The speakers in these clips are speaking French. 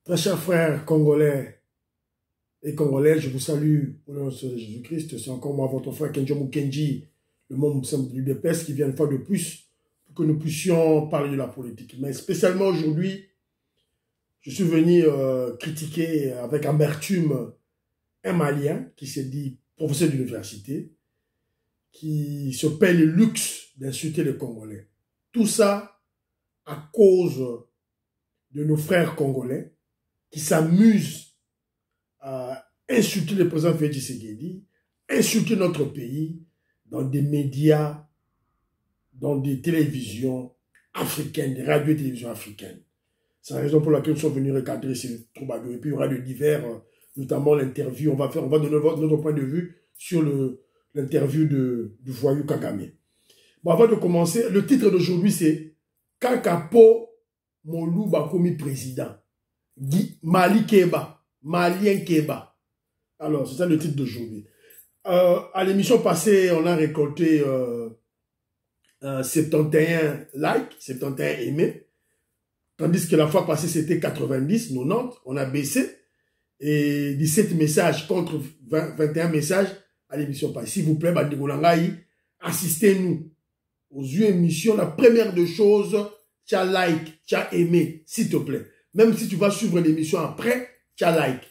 Très chers frères congolais et congolaises, je vous salue au nom de Jésus-Christ. C'est encore moi, votre frère Kenjo Mukenji, le membre de l'UDPS, qui vient une fois de plus pour que nous puissions parler de la politique. Mais spécialement aujourd'hui, je suis venu critiquer avec amertume un Malien qui s'est dit professeur d'université, qui se paie le luxe d'insulter les Congolais. Tout ça à cause de nos frères congolais qui s'amusent à insulter le président Félix Tshisekedi, insulter notre pays dans des médias, dans des télévisions africaines, des radios et télévisions africaines. C'est la raison pour laquelle nous sommes venus recadrer ces troubadours. Et puis il y aura le divers, notamment l'interview. On va donner notre point de vue sur l'interview du voyou Kagame. Bon, avant de commencer, le titre d'aujourd'hui c'est Kakapo Molou Bakomi président. Mali Keba, Malien Keba. Alors, c'est ça le titre d'aujourd'hui. À l'émission passée, on a récolté 71 likes, 71 aimés. Tandis que la fois passée, c'était 90, 90. On a baissé. Et 17 messages contre 21 messages à l'émission passée. S'il vous plaît, Bandigolangaï, assistez-nous aux émissions. La première des choses, tu as like, tu as aimé, s'il te plaît. Même si tu vas suivre l'émission après, tu as like.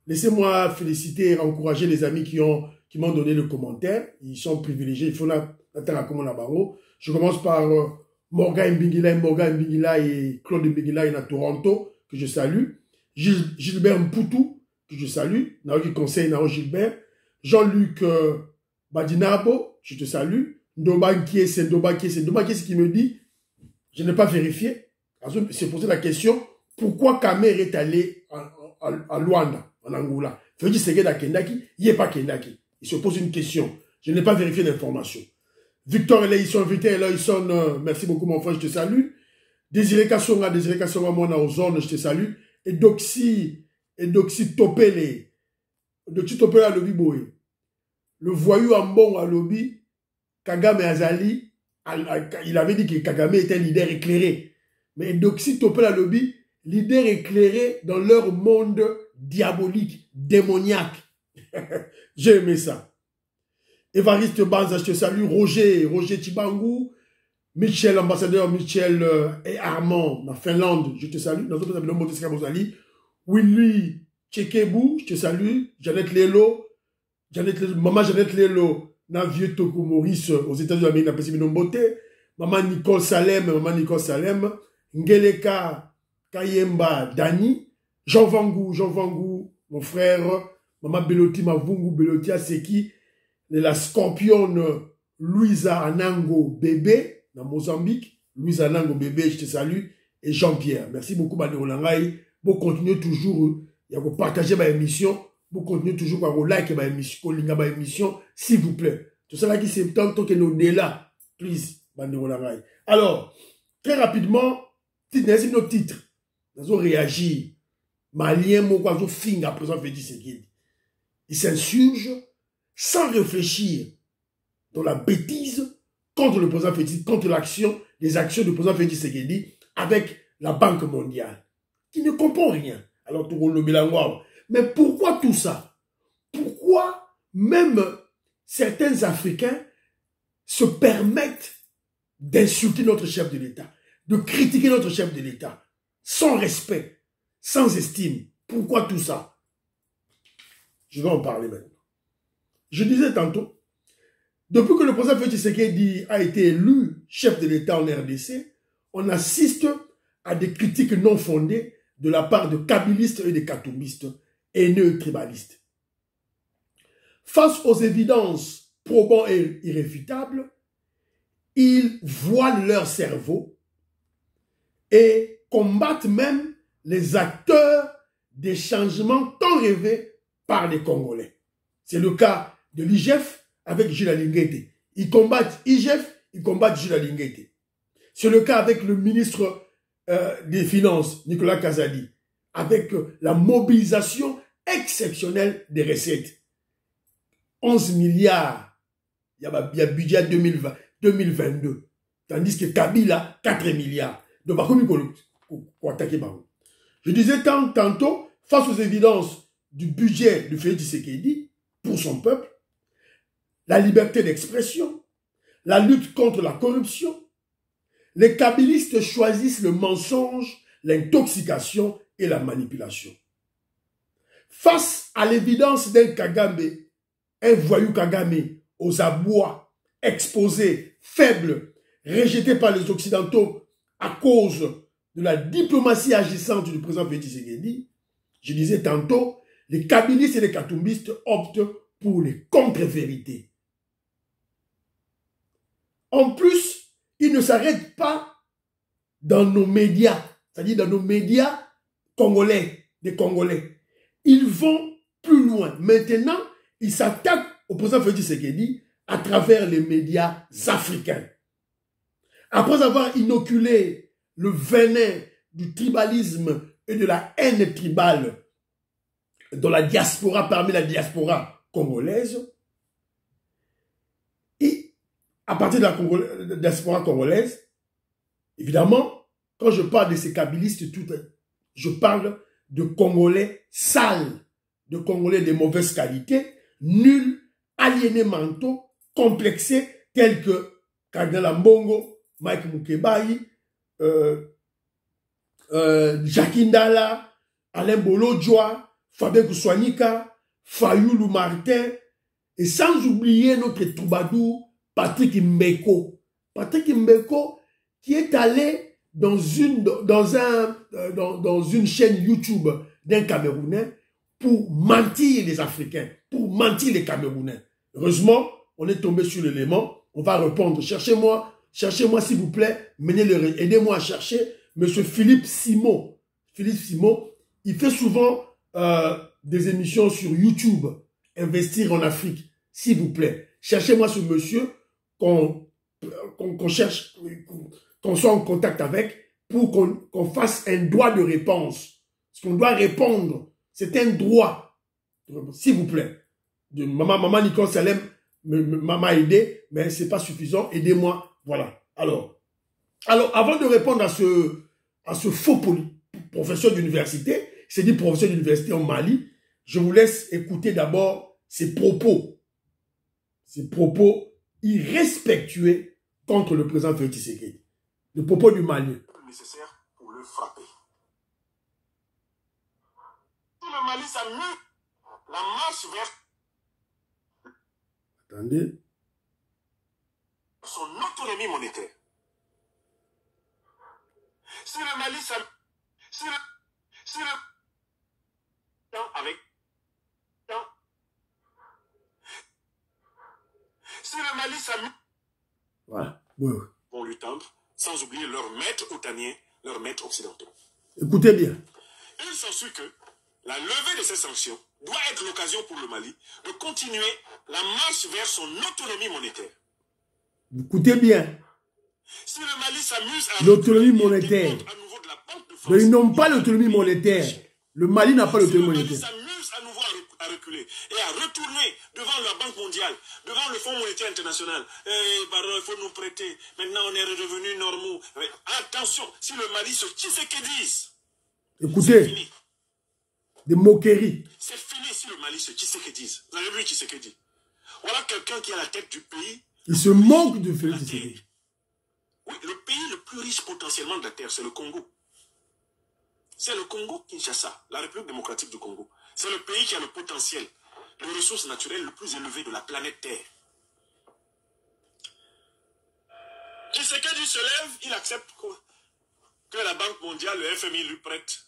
Laissez-moi féliciter et encourager les amis qui m'ont donné le commentaire. Ils sont privilégiés. Il faut je commence par Morgan Mbingila et Claude Mbingila à Toronto, que je salue. Gilbert Mpoutou, que je salue. Naoki Conseil, Nao Gilbert. Jean-Luc Badinabo, je te salue. Ndoba Kiese qui me dit, je n'ai pas vérifié. Il s'est posé la question, pourquoi Kamer est allé à Luanda, en Angola? Félix Tshisekedi à Kendaki, il n'est pas Kendaki. Il se pose une question. Je n'ai pas vérifié l'information. Victor Eleison, merci beaucoup mon frère, je te salue. Désiré Kassonga, moi aux zones, je te salue. Et Doxy Topele à Lobi Boé. Le voyou en bon à Lobi, Kagame Azali, il avait dit que Kagame était un leader éclairé. Mais Doxy Topele à Lobi, leader éclairé dans leur monde diabolique, démoniaque. J'ai aimé ça. Évariste Banza, je te salue. Roger Tibangou, Michel, ambassadeur Michel et Armand, en Finlande, je te salue. Dans d'autres amis, Willy Tchekebu, je te salue. Maman Jeannette Lelo, Navieux Toko Maurice, aux États-Unis d'Amérique, n'a pas si beauté. Maman Nicole Salem, Ngeleka Kayemba Dani, Jean Vangou, mon frère, Maman Beloti Mavungu, Beloti Aseki, la scorpionne Louisa Anango Bébé, dans Mozambique. Louisa Anango Bébé, je te salue. Et Jean-Pierre. Merci beaucoup, Banderolangaï. Vous continuez toujours, vous partagez ma émission. Vous continuez toujours à vous liker ma émission, s'il vous plaît. Tout ça là qui c'est tant que nous là. Please, Banderolangaï. Alors, très rapidement, nos titres. Nous avons réagi. Malien, Moko, nous fin à présent, Félix Tshisekedi. Il s'insurge sans réfléchir dans la bêtise contre le président Félix, contre les actions du président Félix Tshisekedi avec la Banque mondiale, qui ne comprend rien. Alors, tout le monde. Mais pourquoi tout ça? Pourquoi même certains Africains se permettent d'insulter notre chef de l'État, de critiquer notre chef de l'État, sans respect, sans estime? Pourquoi tout ça? Je vais en parler maintenant. Je disais tantôt, depuis que le président Félix Tshisekedi a été élu chef de l'État en RDC, on assiste à des critiques non fondées de la part de kabilistes et de katoumbistes, haineux et tribalistes. Face aux évidences probantes et irréfutables, ils voilent leur cerveau et combattent même les acteurs des changements tant rêvés par les Congolais. C'est le cas de l'IGF avec Jules Alinguete. Ils combattent IGF, ils combattent Jules Alinguete. C'est le cas avec le ministre des Finances, Nicolas Kazadi, avec la mobilisation exceptionnelle des recettes. 11 milliards, il y a budget 2022. Tandis que Kabila, 4 milliards. Donc, quoi attaquer par vous. Je disais tantôt, face aux évidences du budget de Félix Tshisekedi pour son peuple, la liberté d'expression, la lutte contre la corruption, les kabylistes choisissent le mensonge, l'intoxication et la manipulation. Face à l'évidence d'un Kagame, un voyou Kagame aux abois, exposé, faible, rejeté par les Occidentaux à cause de la diplomatie agissante du président Félix Tshisekedi, je disais tantôt, les kabylistes et les katumbistes optent pour les contre-vérités. En plus, ils ne s'arrêtent pas dans nos médias, c'est-à-dire dans nos médias congolais, des Congolais. Ils vont plus loin. Maintenant, ils s'attaquent au président Félix Tshisekedi à travers les médias africains. Après avoir inoculé le venin du tribalisme et de la haine tribale dans la diaspora, parmi la diaspora congolaise, et à partir de la diaspora congolaise, évidemment, quand je parle de ces kabylistes, je parle de Congolais sales, de Congolais de mauvaise qualité, nuls, aliénés mentaux, complexés, tels que Kardinal Mbongo, Mike Mukebai, Jacques Ndala, Alain Bolodjoa, Fabien Kouswanika, Fayoulou Martin, et sans oublier notre troubadour Patrick Mbeko. Patrick Mbeko qui est allé dans une chaîne YouTube d'un Camerounais pour mentir les Africains, pour mentir les Camerounais. Heureusement, on est tombé sur l'élément, on va répondre. Cherchez-moi s'il vous plaît, aidez-moi à chercher M. Philippe Simon. Philippe Simon, il fait souvent des émissions sur YouTube, Investir en Afrique, s'il vous plaît. Cherchez-moi ce monsieur qu'on cherche, qu'on soit en contact avec pour qu'on fasse un droit de réponse. Parce qu'on doit répondre. C'est un droit. S'il vous plaît. Maman Nicole Salem m'a aidé, mais ce n'est pas suffisant. Aidez-moi. Voilà. Alors, avant de répondre à ce faux professeur d'université, c'est dit professeur d'université en Mali, je vous laisse écouter d'abord ses propos irrespectueux contre le président Félix Tshisekedi. Le propos du Mali. Nécessaire pour le frapper. Si le Mali s'amuse, la marche vers... Attendez. Son autonomie monétaire. Si le Mali s'amuse... Si le Mali s'amuse... Voilà. Oui. Vont lui tendre, sans oublier leurs maîtres outaniens, leurs maîtres occidentaux. Écoutez bien. Il s'ensuit que la levée de ces sanctions doit être l'occasion pour le Mali de continuer la marche vers son autonomie monétaire. Écoutez bien. Si le Mali s'amuse à l'autonomie monétaire. Ils n'ont pas l'autonomie monétaire. Le Mali n'a pas l'autonomie monétaire. Si le Mali s'amuse à nouveau à reculer et à retourner devant la Banque mondiale, devant le Fonds monétaire international, il faut nous prêter, maintenant on est redevenus normaux. Mais attention, si le Mali se Tshisekedise, écoutez, des moqueries. C'est fini si le Mali se Tshisekedise. Vous avez vu Tshisekedi? Voilà quelqu'un qui est à la tête du pays. Il se moque de Félix Tshisekedi. Oui, le pays le plus riche potentiellement de la terre, c'est le Congo. C'est le Congo Kinshasa, la République démocratique du Congo. C'est le pays qui a le potentiel, les ressources naturelles le plus élevé de la planète Terre. Tshisekedi se lève, il accepte que la Banque mondiale, le FMI, lui prête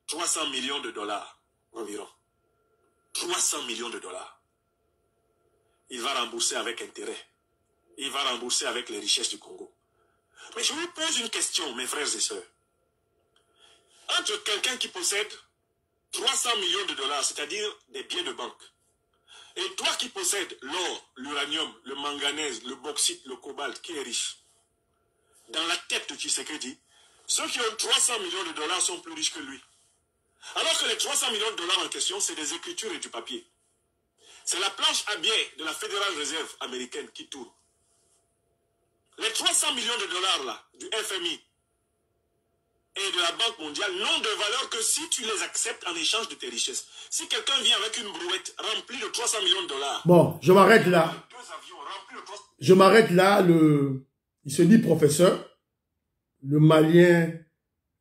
300 millions de dollars environ. 300 millions de dollars. Il va rembourser avec intérêt. Il va rembourser avec les richesses du Congo. Mais je vous pose une question, mes frères et sœurs. Entre quelqu'un qui possède 300 millions de dollars, c'est-à-dire des biens de banque, et toi qui possèdes l'or, l'uranium, le manganèse, le bauxite, le cobalt, qui est riche, dans la tête de Tshisekedi, ceux qui ont 300 millions de dollars sont plus riches que lui. Alors que les 300 millions de dollars en question, c'est des écritures et du papier. C'est la planche à billets de la Federal Reserve américaine qui tourne. Les 300 millions de dollars là, du FMI, et de la Banque mondiale n'ont de valeur que si tu les acceptes en échange de tes richesses. Si quelqu'un vient avec une brouette remplie de 300 millions de dollars... Bon, je m'arrête là. Je m'arrête là. Il se dit professeur. Le Malien,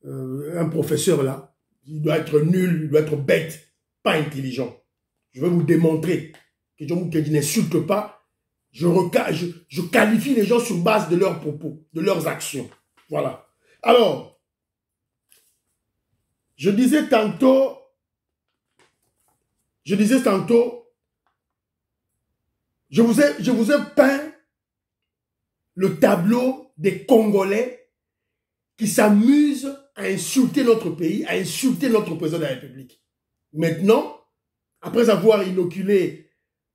un professeur là, il doit être nul, il doit être bête, pas intelligent. Je vais vous démontrer que je n'insulte pas. Je qualifie les gens sur base de leurs propos, de leurs actions. Voilà. Alors, je disais tantôt, je vous ai peint le tableau des Congolais qui s'amusent à insulter notre pays, à insulter notre président de la République. Maintenant, après avoir inoculé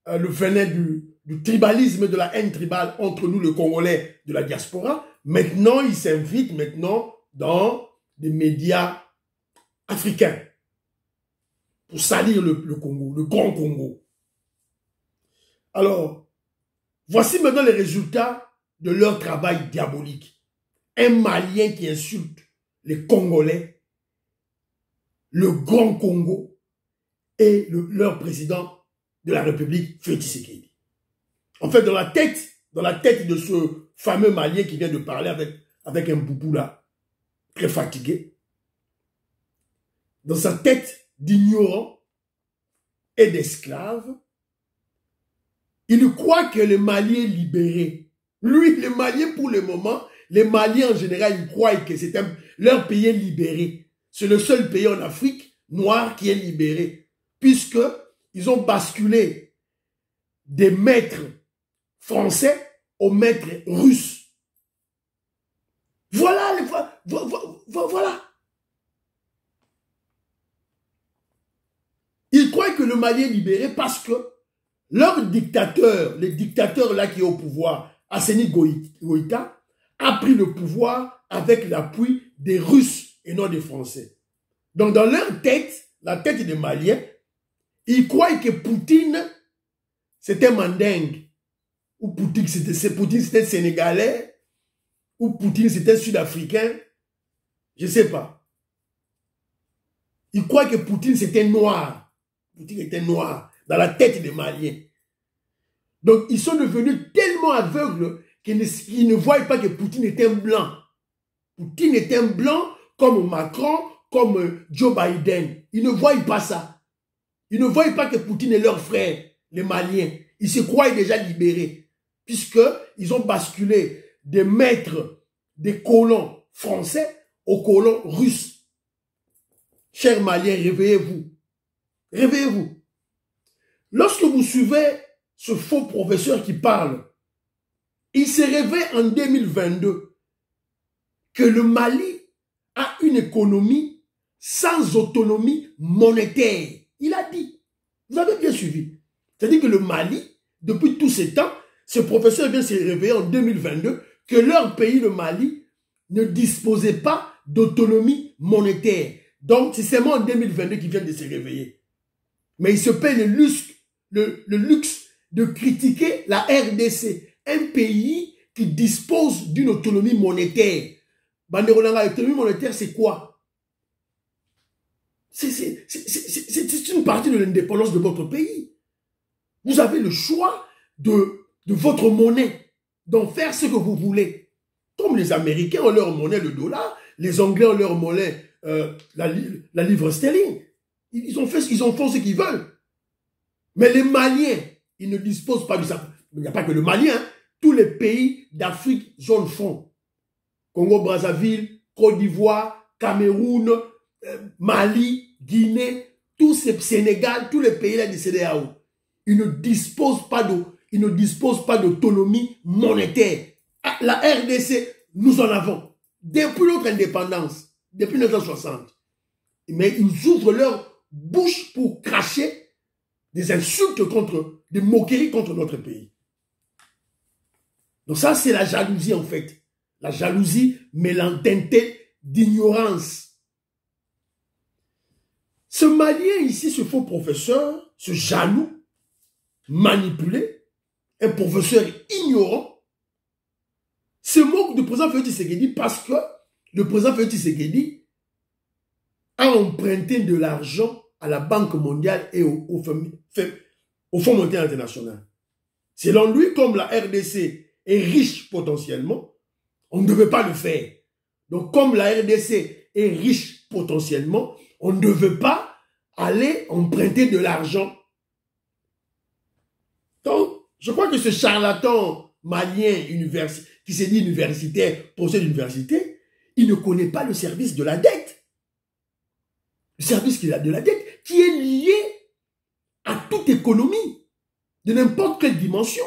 le venin du tribalisme, de la haine tribale entre nous, les Congolais de la diaspora, maintenant, ils s'invitent dans des médias africains pour salir le Congo, le grand Congo. Alors, voici maintenant les résultats de leur travail diabolique. Un Malien qui insulte les Congolais, le grand Congo et leur président de la République, Félix Tshisekedi. En fait, dans la tête de ce fameux Malien qui vient de parler avec un boubou là, très fatigué, dans sa tête d'ignorant et d'esclave, il croit que les Maliens libérés, lui, les Maliens pour le moment, les Maliens en général, ils croient que c'est leur pays est libéré. C'est le seul pays en Afrique noir qui est libéré, puisque ils ont basculé des maîtres français aux maîtres russes. Voilà, voilà. Ils croient que le Mali est libéré parce que leur dictateur, les dictateurs là qui est au pouvoir, Assimi Goïta, a pris le pouvoir avec l'appui des Russes et non des Français. Donc dans leur tête, la tête des Maliens, ils croient que Poutine, c'était mandingue. Ou Poutine, c'était sénégalais. Ou Poutine, c'était sud-africain. Je ne sais pas. Ils croient que Poutine, c'était noir. Poutine était noir dans la tête des Maliens. Donc, ils sont devenus tellement aveugles qu'ils ne voient pas que Poutine était un blanc. Poutine est un blanc comme Macron, comme Joe Biden. Ils ne voient pas ça. Ils ne voient pas que Poutine est leur frère, les Maliens. Ils se croient déjà libérés, puisqu'ils ont basculé des maîtres, des colons français aux colons russes. Chers Maliens, réveillez-vous. Réveillez-vous. Lorsque vous suivez ce faux professeur qui parle, il s'est révélé en 2022 que le Mali a une économie sans autonomie monétaire. Il a dit, vous avez bien suivi. C'est-à-dire que le Mali, depuis tous ces temps, ce professeur vient se réveiller en 2022 que leur pays, le Mali, ne disposait pas d'autonomie monétaire. Donc, c'est seulement en 2022 qu'il vient de se réveiller. Mais il se paie le luxe de critiquer la RDC, un pays qui dispose d'une autonomie monétaire. Banderolanga, l'autonomie monétaire, c'est quoi? C'est une partie de l'indépendance de votre pays. Vous avez le choix de votre monnaie, d'en faire ce que vous voulez. Comme les Américains ont leur monnaie, le dollar, les Anglais ont leur monnaie, la livre sterling. Ils ont fait ce qu'ils veulent. Mais les Maliens, ils ne disposent pas de ça. Il n'y a pas que le Mali, hein. Tous les pays d'Afrique zone fond. Congo-Brazzaville, Côte d'Ivoire, Cameroun, Mali, Guinée, tous ces Sénégal, tous les pays là du CEDEAO. Ils ne disposent pas d'autonomie monétaire. La RDC, nous en avons. Depuis notre indépendance, depuis 1960. Mais ils ouvrent leur bouche pour cracher des insultes des moqueries contre notre pays. Donc ça, c'est la jalousie en fait. La jalousie mêlant teintée d'ignorance. Ce Malien ici, ce faux professeur, ce jaloux, manipulé, un professeur ignorant, se moque du président Félix Tshisekedi parce que le président Félix Tshisekedi a emprunté de l'argent à la Banque mondiale et au Fonds monétaire international. Selon lui, comme la RDC est riche potentiellement, on ne devait pas le faire. Donc, comme la RDC est riche potentiellement, on ne devait pas aller emprunter de l'argent. Donc, je crois que ce charlatan malien qui s'est dit universitaire, professeur d'université, il ne connaît pas le service de la dette. Le service de la dette qui est lié à toute économie, de n'importe quelle dimension.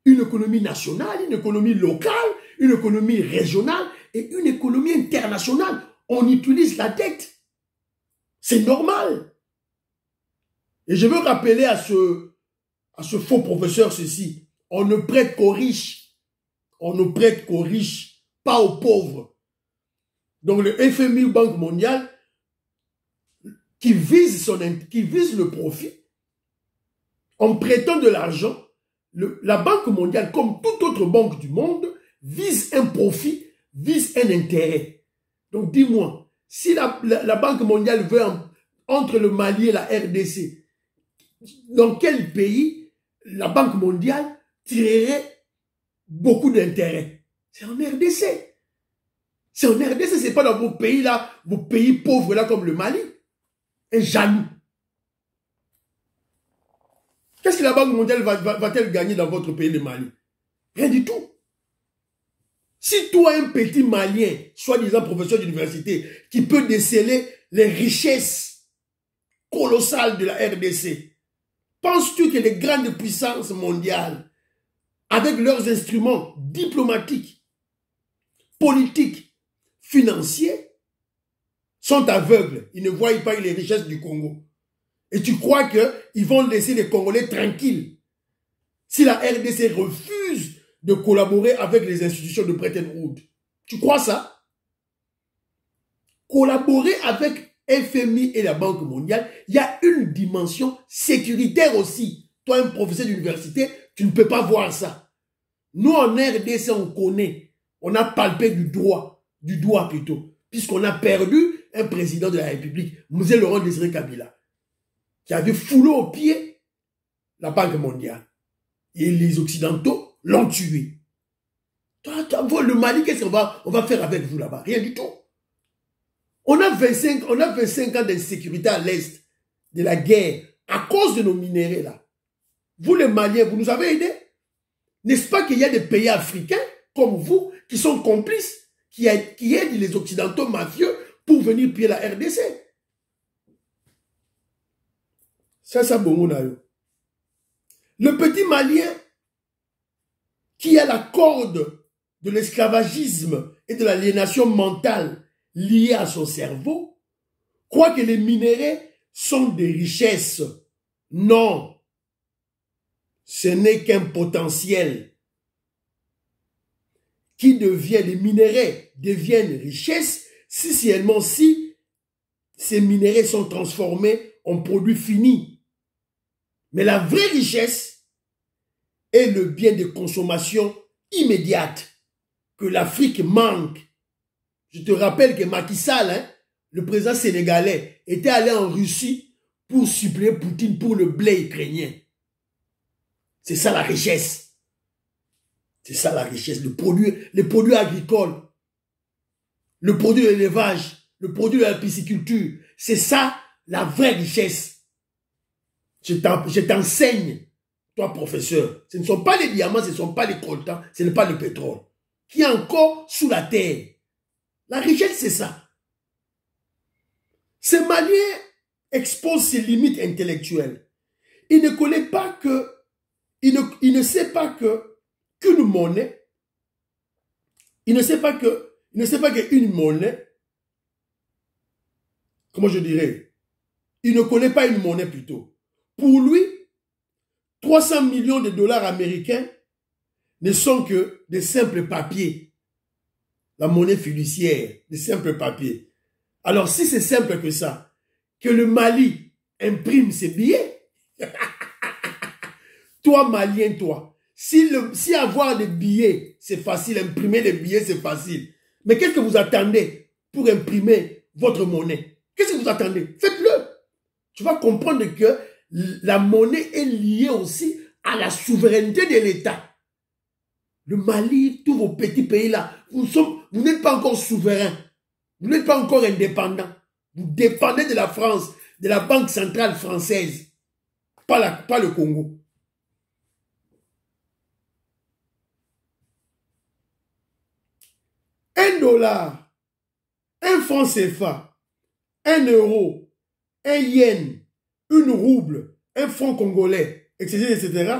Une économie nationale, une économie locale, une économie régionale et une économie internationale. On utilise la dette. C'est normal. Et je veux rappeler à ce faux professeur ceci. On ne prête qu'aux riches. On ne prête qu'aux riches, pas aux pauvres. Donc le FMI, Banque mondiale, qui vise le profit, en prêtant de l'argent, la Banque mondiale, comme toute autre banque du monde, vise un profit, vise un intérêt. Donc dis-moi, si la Banque mondiale veut, entre le Mali et la RDC, dans quel pays la Banque mondiale tirerait beaucoup d'intérêt? C'est en RDC. C'est en RDC, c'est pas dans vos pays là, vos pays pauvres là comme le Mali. Et jaloux. Qu'est-ce que la Banque mondiale va-t-elle gagner dans votre pays, le Mali? Rien du tout. Si toi, un petit Malien, soi-disant professeur d'université, qui peut déceler les richesses colossales de la RDC, penses-tu que les grandes puissances mondiales, avec leurs instruments diplomatiques, politiques, financiers, sont aveugles? Ils ne voient pas les richesses du Congo. Et tu crois qu'ils vont laisser les Congolais tranquilles si la RDC refuse de collaborer avec les institutions de Bretton Woods? Tu crois ça? Collaborer avec FMI et la Banque mondiale, il y a une dimension sécuritaire aussi. Toi, un professeur d'université, tu ne peux pas voir ça. Nous, en RDC, on connaît. On a palpé du doigt plutôt, puisqu'on a perdu un président de la République, M. Laurent Désiré Kabila, qui avait foulé au pied la Banque mondiale. Et les Occidentaux l'ont tué. Le Mali, qu'est-ce qu'on va faire avec vous là-bas? Rien du tout. On a 25 ans d'insécurité à l'Est de la guerre à cause de nos minéraux là. Vous les Maliens, vous nous avez aidés? N'est-ce pas qu'il y a des pays africains comme vous qui sont complices, qui aident les Occidentaux mafieux pour venir piller la RDC? Ça bon. Le petit Malien qui a la corde de l'esclavagisme et de l'aliénation mentale liée à son cerveau croit que les minéraux sont des richesses. Non, ce n'est qu'un potentiel qui devient, les minéraux deviennent richesses si seulement si ces minéraux sont transformés en produits finis. Mais la vraie richesse est le bien de consommation immédiate que l'Afrique manque. Je te rappelle que Macky Sall, le président sénégalais, était allé en Russie pour suppléer Poutine pour le blé ukrainien. C'est ça la richesse. C'est ça la richesse. Les produits agricoles, le produit de l'élevage, le produit de la pisciculture. C'est ça la vraie richesse. Je t'enseigne, toi professeur. Ce ne sont pas les diamants, ce ne sont pas les coltans, ce n'est pas le pétrole. Qui est encore sous la terre. La richesse, c'est ça. Ce Malien expose ses limites intellectuelles. Il ne connaît pas que, il ne sait pas qu'une monnaie, il ne sait pas qu'une monnaie, comment je dirais, il ne connaît pas une monnaie plutôt. Pour lui, 300 millions de dollars américains ne sont que des simples papiers. La monnaie fiduciaire, des simples papiers. Alors si c'est simple que ça, que le Mali imprime ses billets, toi Malien, toi, si avoir des billets, c'est facile, imprimer des billets, c'est facile. Mais qu'est-ce que vous attendez pour imprimer votre monnaie. Qu'est-ce que vous attendez? Faites-le. Tu vas comprendre que la monnaie est liée aussi à la souveraineté de l'État. Le Mali, tous vos petits pays-là, vous n'êtes pas encore souverain. Vous n'êtes pas encore indépendant. Vous dépendez de la France, de la Banque centrale française. Pas le Congo. $1, un franc CFA, 1 euro, un yen, une rouble, un franc congolais, etc., etc.,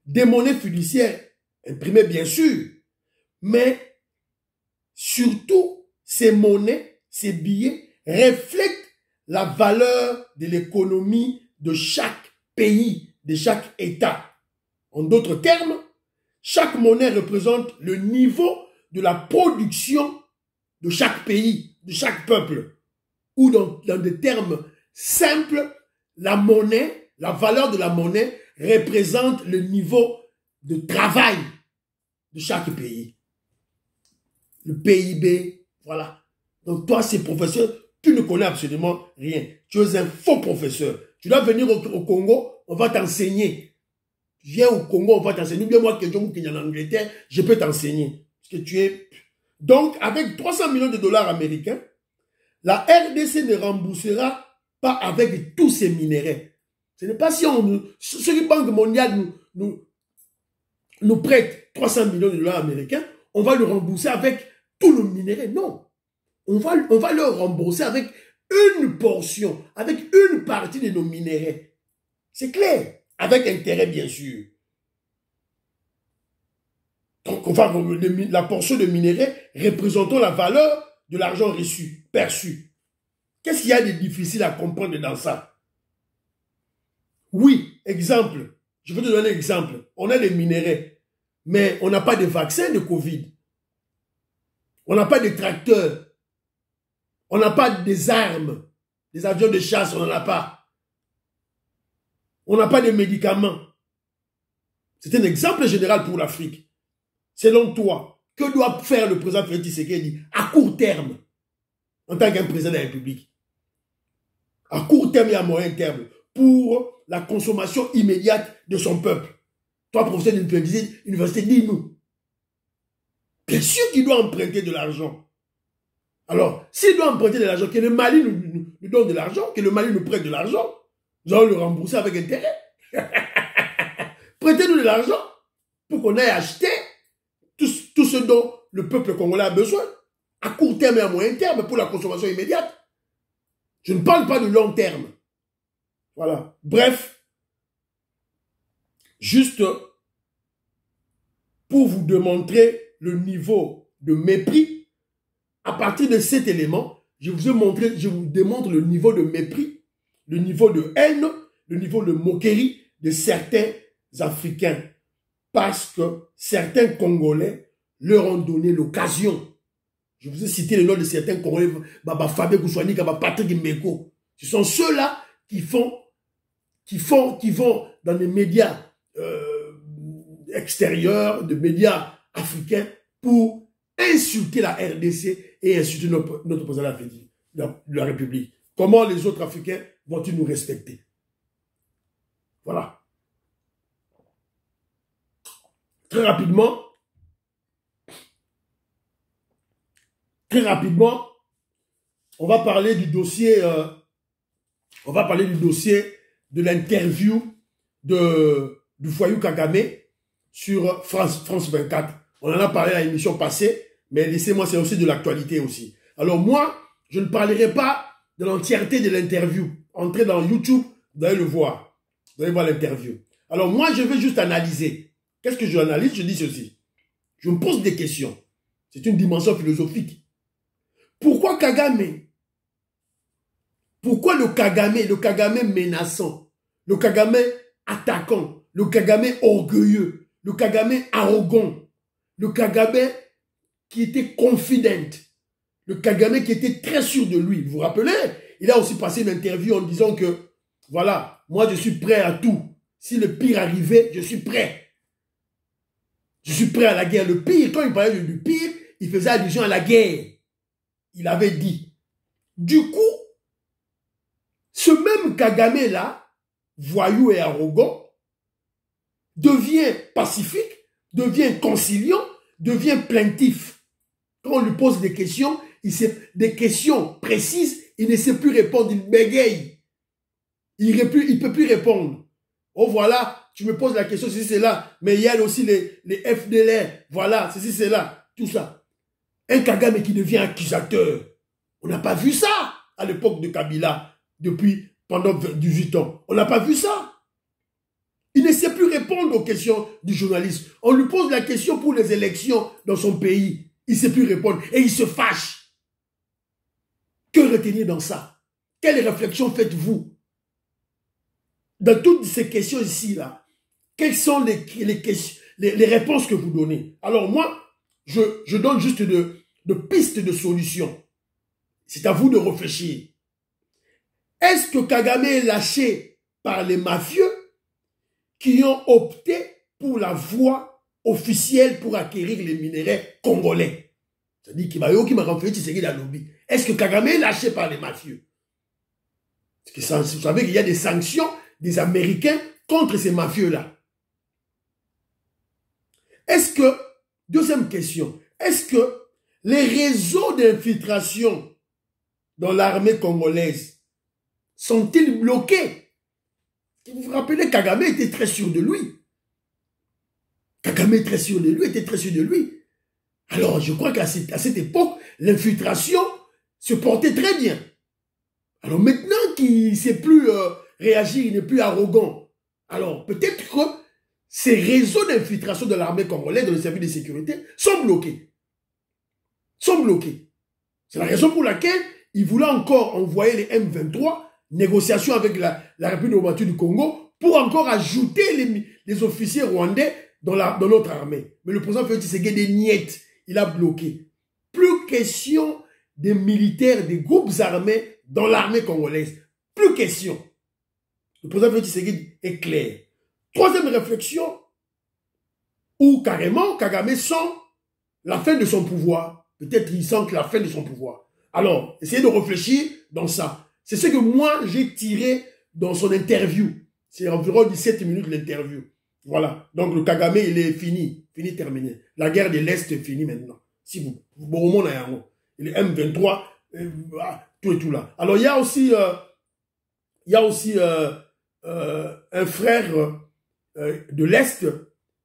des monnaies fiduciaires imprimées bien sûr, mais surtout ces monnaies, ces billets reflètent la valeur de l'économie de chaque pays, de chaque État. En d'autres termes, chaque monnaie représente le niveau de la production de chaque pays, de chaque peuple. Ou dans des termes simples, la monnaie, la valeur de la monnaie représente le niveau de travail de chaque pays. Le PIB, voilà. Donc toi, c'est professeur, tu ne connais absolument rien. Tu es un faux professeur. Tu dois venir au Congo, on va t'enseigner. Viens au Congo, on va t'enseigner. Bien moi, quelqu'un qui est en Angleterre, je peux t'enseigner. Parce que tu es... Donc, avec 300 millions de dollars américains, la RDC ne remboursera pas avec tous ces minéraux. Ce n'est pas si la Banque mondiale nous prête 300 millions de dollars américains, on va le rembourser avec tout le minerai. Non. On va le rembourser avec une portion, avec une partie de nos minéraux. C'est clair. Avec intérêt, bien sûr. Donc, on va la portion de minerais représentant la valeur de l'argent reçu, perçu. Qu'est-ce qu'il y a de difficile à comprendre dans ça? Oui, exemple. Je vais te donner un exemple. On a les minéraux, mais on n'a pas de vaccin de Covid. On n'a pas de tracteurs. On n'a pas des armes. Des avions de chasse, on n'en a pas. On n'a pas de médicaments. C'est un exemple général pour l'Afrique. Selon toi, que doit faire le président Félix Tshisekedi à court terme, en tant qu'un président de la République? À court terme et à moyen terme, pour la consommation immédiate de son peuple. Toi, professeur d'université, dis-nous. Bien sûr qu'il doit emprunter de l'argent. Alors, s'il doit emprunter de l'argent, que le Mali nous donne de l'argent, que le Mali nous prête de l'argent, nous allons le rembourser avec intérêt. Prêtez-nous de l'argent pour qu'on aille acheter tout ce dont le peuple congolais a besoin, à court terme et à moyen terme, pour la consommation immédiate. Je ne parle pas de long terme. Voilà. Bref, juste pour vous démontrer le niveau de mépris, à partir de cet élément, je vous démontre le niveau de mépris, le niveau de haine, le niveau de moquerie de certains Africains. Parce que certains Congolais leur ont donné l'occasion. Je vous ai cité le nom de certains Congolais, Baba Fabien Koussouani, Baba Patrick Mbeko. Ce sont ceux-là qui vont dans les médias extérieurs, des médias africains, pour insulter la RDC et insulter notre président de la République. Comment les autres Africains vont-ils nous respecter? Voilà. Très rapidement, on va parler du dossier, de l'interview du Foyou Kagame sur France 24. On en a parlé à l'émission passée, mais laissez-moi, c'est aussi de l'actualité aussi. Alors moi, je ne parlerai pas de l'entièreté de l'interview. Entrez dans YouTube, vous allez le voir. Vous allez voir l'interview. Alors moi, je vais juste analyser. Qu'est-ce que je analyse? Je dis ceci. Je me pose des questions. C'est une dimension philosophique. Pourquoi Kagame? Pourquoi le Kagame menaçant, le Kagame attaquant, le Kagame orgueilleux, le Kagame arrogant, le Kagame qui était confident, le Kagame qui était très sûr de lui? Vous vous rappelez? Il a aussi passé une interview en disant que, voilà, moi je suis prêt à tout. Si le pire arrivait, je suis prêt. Je suis prêt à la guerre. Le pire, quand il parlait du pire, il faisait allusion à la guerre. Il avait dit. Du coup, ce même Kagame-là, voyou et arrogant, devient pacifique, devient conciliant, devient plaintif. Quand on lui pose des questions, des questions précises, il ne sait plus répondre, il bégaye. Il ne peut plus répondre. Oh voilà, tu me poses la question, ceci, c'est là, mais il y a aussi les FDLR, voilà, ceci, c'est là, tout ça. Un Kagame qui devient accusateur. On n'a pas vu ça à l'époque de Kabila, pendant 18 ans. On n'a pas vu ça. Il ne sait plus répondre aux questions du journaliste. On lui pose la question pour les élections dans son pays. Il ne sait plus répondre et il se fâche. Que retenir dans ça? Quelle réflexion faites-vous? Dans toutes ces questions ici, là, quelles sont les réponses que vous donnez? Alors moi, je donne juste de pistes de solutions. C'est à vous de réfléchir. Est-ce que Kagame est lâché par les mafieux qui ont opté pour la voie officielle pour acquérir les minéraux congolais? C'est-à-dire qu'il m'a renfermé Tshisekedi dans le lobby. Est-ce que Kagame est lâché par les mafieux? Parce que vous savez qu'il y a des sanctions des Américains contre ces mafieux-là. Est-ce que, deuxième question, est-ce que les réseaux d'infiltration dans l'armée congolaise sont-ils bloqués? Vous vous rappelez, Kagame était très sûr de lui. Kagame était très sûr de lui. Alors, je crois qu'à cette époque, l'infiltration se portait très bien. Alors maintenant qu'il ne sait plus réagir, il n'est plus arrogant. Alors, peut-être que ces réseaux d'infiltration de l'armée congolaise dans le service de sécurité sont bloqués. C'est la raison pour laquelle il voulait encore envoyer les M23, négociation avec la République démocratique du Congo, pour encore ajouter les officiers rwandais dans notre armée. Mais le président Félix Tshisekedi niet, il a bloqué. Plus question des militaires, des groupes armés dans l'armée congolaise. Plus question. Le président Félix Tshisekedi est clair. Troisième réflexion, où carrément Kagame sent la fin de son pouvoir. Peut-être il sent que la fin de son pouvoir. Alors, essayez de réfléchir dans ça. C'est ce que moi, j'ai tiré dans son interview. C'est environ 17 minutes l'interview. Voilà. Donc, le Kagame, il est fini. Terminé. La guerre de l'Est est finie maintenant. Si vous, il est M23, tout et tout là. Alors, il y a aussi un frère de l'Est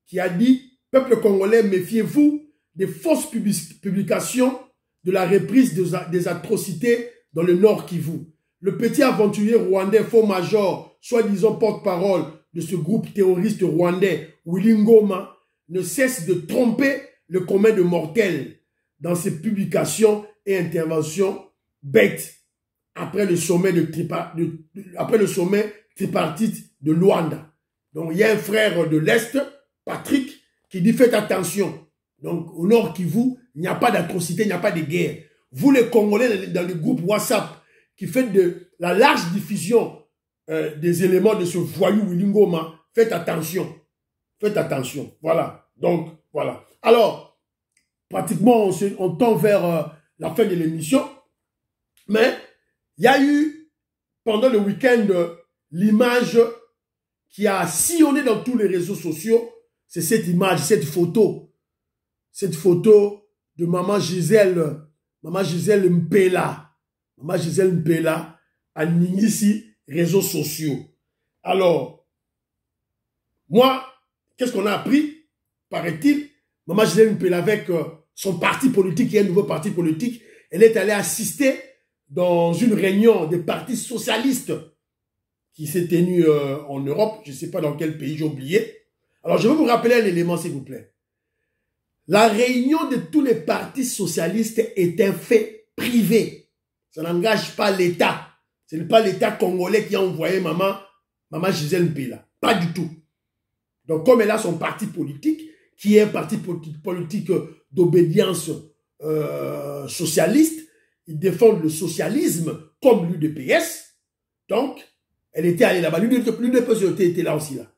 qui a dit, peuple congolais, méfiez-vous des fausses publications de la reprise des atrocités dans le Nord Kivu. Le petit aventurier rwandais faux major, soi-disant porte-parole de ce groupe terroriste rwandais, Willy Ngoma, ne cesse de tromper le commun de mortels dans ses publications et interventions bêtes après le sommet tripartite de Luanda. Donc il y a un frère de l'Est, Patrick, qui dit faites attention. Donc au Nord Kivu, il n'y a pas d'atrocité, il n'y a pas de guerre. Vous les Congolais dans le groupe WhatsApp qui fait de la large diffusion des éléments de ce voyou Willy Ngoma, faites attention. Faites attention. Voilà. Donc, voilà. Alors, pratiquement, on tend vers la fin de l'émission. Mais, il y a eu, pendant le week-end, l'image qui a sillonné dans tous les réseaux sociaux. C'est cette image, cette photo. Cette photo de Maman Gisèle Mpela. Maman Gisèle Mpela à Ningisi, réseaux sociaux. Alors, moi, qu'est-ce qu'on a appris, paraît-il? Maman Gisèle Mpela avec son parti politique, il y a un nouveau parti politique, elle est allée assister dans une réunion des partis socialistes qui s'est tenue en Europe, je ne sais pas dans quel pays, j'ai oublié. Alors, je vais vous rappeler un élément, s'il vous plaît. La réunion de tous les partis socialistes est un fait privé. Ça n'engage pas l'État. Ce n'est pas l'État congolais qui a envoyé Maman Gisèle Mpela. Pas du tout. Donc, comme elle a son parti politique, qui est un parti politique d'obédience socialiste, ils défendent le socialisme comme l'UDPS. Donc, elle était allée là-bas. L'UDPS était là aussi. Là.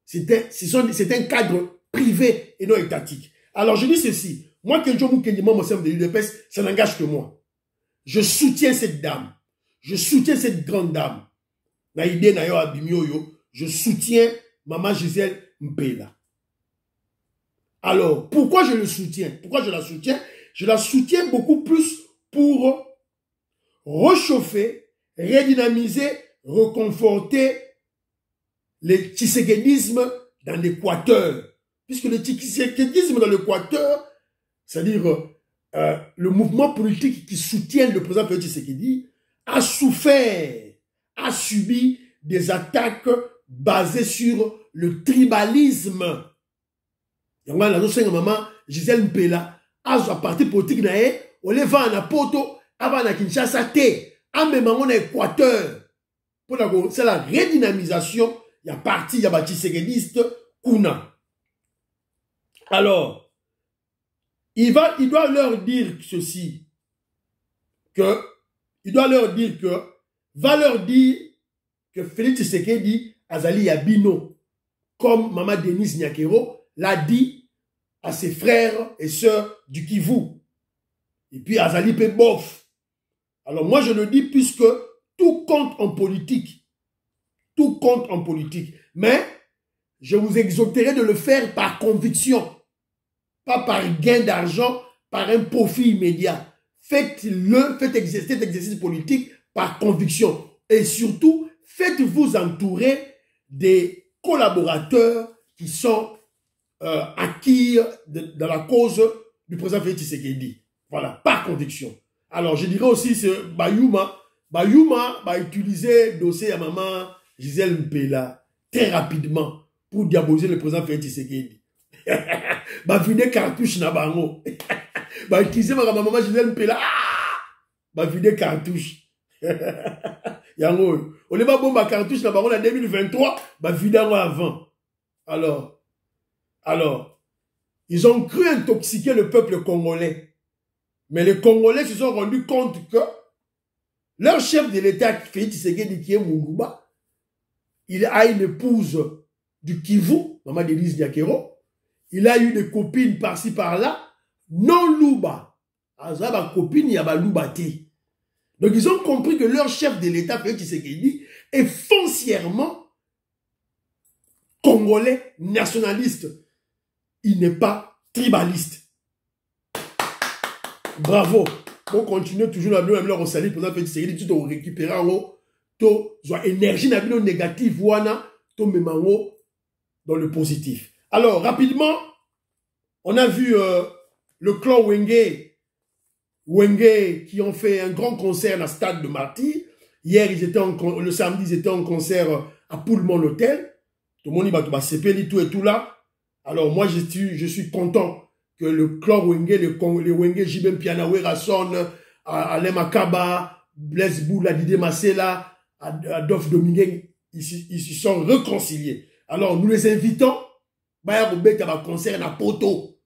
C'est un cadre privé et non étatique. Alors, je dis ceci. Moi, que je me de l'UDPS, ça n'engage que moi. je soutiens cette dame. Je soutiens cette grande dame. Naïdé Nayo Abimioyo, je soutiens Maman Gisèle Mpela. Alors, pourquoi je le soutiens? Pourquoi je la soutiens? Je la soutiens beaucoup plus pour réchauffer, redynamiser, reconforter le tshisekidisme dans l'Équateur. Puisque le tshisekidisme dans l'Équateur, c'est-à-dire le mouvement politique qui soutient le président Félix Tshisekedi, a souffert, a subi des attaques basées sur le tribalisme. Et on a dit maman Gisèle Mpela, à parti politique nae, on les vend à Poto, avant à Kinshasa T, en même en Équateur. C'est la redynamisation, il y a parti, il y a tshisekidiste Kuna. Alors, il doit leur dire ceci, va leur dire que Félix Tshisekedi Azali Yabino, comme Maman Denise Nyakero l'a dit à ses frères et sœurs du Kivu. Et puis Azali Pebof. Alors moi je le dis puisque tout compte en politique. Tout compte en politique. Mais je vous exhorterai de le faire par conviction. Pas par gain d'argent, par un profit immédiat. Faites exercer cet exercice politique par conviction. Et surtout, faites-vous entourer des collaborateurs qui sont acquis dans la cause du président Félix Tshisekedi. Voilà, par conviction. Alors, je dirais aussi, Bayuma va utiliser le dossier à maman Gisèle Mpela très rapidement pour diaboliser le président Félix Tshisekedi. Va vider cartouche na bango. Va utiliser ma maman Gisèle Mpela. Va vider cartouche. Yango. On n'est pas bon ma cartouche na bango en 2023. Va vider avant. Alors, ils ont cru intoxiquer le peuple congolais. Mais les Congolais se sont rendus compte que leur chef de l'État, Félix Tshisekedi, qui est Moulouba, il a une épouse du Kivu, Maman Denise Nyakero. Il a eu des copines par-ci par-là, non Louba. Azaba copine, il y a Loubati. Donc ils ont compris que leur chef de l'État, Félix Tshisekedi, est foncièrement congolais, nationaliste. Il n'est pas tribaliste. Bravo. On continue toujours à nous leur salir pour faire série tout récupérer en haut to soit énergie na bino négative wana to memango dans le positif. Alors rapidement, on a vu le clan Wenge qui ont fait un grand concert dans le stade de Marty. Hier le samedi ils étaient en concert à Pullman l'hôtel. Tout le monde va s'épéler tout et tout là. Alors moi je suis content que le clan Wenge, les Wenge, Jibem Pianawe, Rasson, Alem Akaba, Blaise Boula, Didé Masela, Adolphe Domingue, ils se sont réconciliés. Alors nous les invitons, Baya Robert à concert na Poto.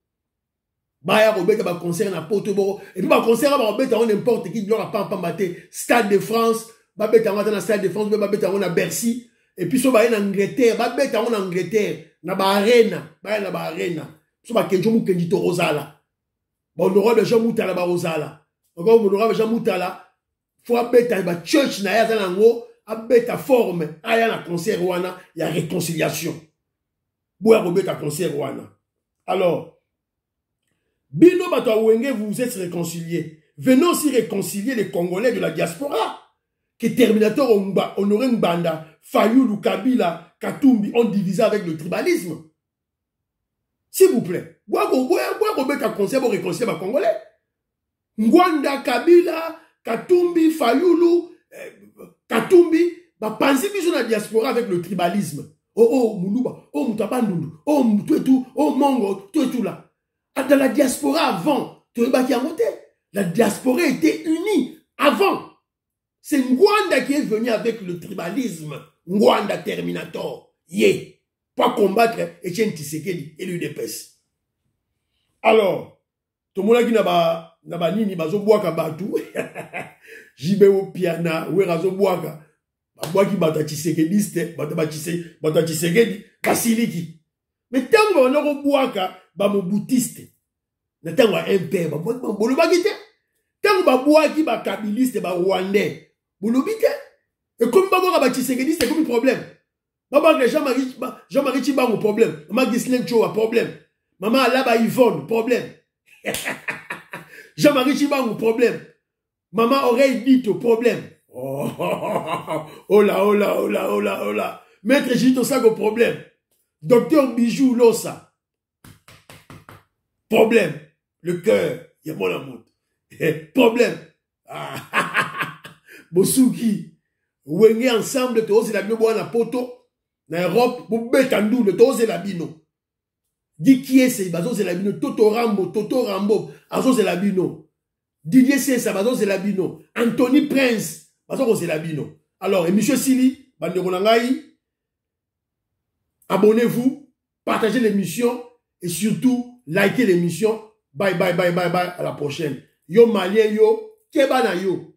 Baya Robert à concert na Poto. Et puis ma concert à Robert à n'importe qui, leur a pas maté. Stade de France, Babet à na Stade de France, Babet à Bercy. Et puis so Baya en Angleterre, Babet à en Angleterre, na Arena, Baya na Arena. So ba kenjo mu kenjito rozala ba honorable de Jean Moutala ba rozala encore honorable Jean Moutala faut abeta ba church na ya zanango abeta forme aya na concert wana ya réconciliation boya robeta concert wana. Alors bino bato Wenge, vous êtes réconciliés, venons aussi réconcilier les Congolais de la diaspora que Terminator Honoré Mbanda, Fayulu, Kabila, Katumbi ont divisé avec le tribalisme. S'il vous plaît, un conseil pour réconcilier les Congolais. Ngwanda, Kabila, Katumbi, Fayulu, Katumbi, pensez qu'ils sont dans la diaspora avec le tribalisme. Oh, Moulouba, oh, Moutabandundu, oh, tout, oh, Mongo, tout là. Dans la diaspora avant, la diaspora était unie avant. C'est Ngwanda qui est venu avec le tribalisme. Ngwanda Terminator. Yeah. Pas combattre Etienne Tshisekedi et l'UDPS. Alors, tout le monde qui n'a pas nini bazo boaka batou. Jibeo piana, ou razo boaka. Ba boaki bata Tshisekediste, bata Tshisekedi, basiliki. Mais tant qu'on a boaka, ba mo boutiste. Na tant wa MP, ba bolo bagite. Tant tant que bois qui ba kabiliste ba rwandais boulobite et comme ba ba Tshisekedi c'est comme un problème maman que Jean-Marie Chibango problème maman Gislaine Cho a problème maman Alaba Yvonne problème Jean-Marie Chibango problème maman Oreille Dito problème oh là maître Gito Sago problème docteur Bijou Losa problème le cœur il y a mon amour problème Bosuki Wenge ensemble tous la bino na poto na Europe pour betandu le tous la bino dit qui est c'est bazo c'est la bino Toto Rambo azo c'est la bino Didier Sessa bazo c'est la bino Anthony Prince bazo c'est la bino alors et monsieur Sili bande konangai abonnez-vous partagez l'émission et surtout likez l'émission bye à la prochaine yo malien yo keba na yo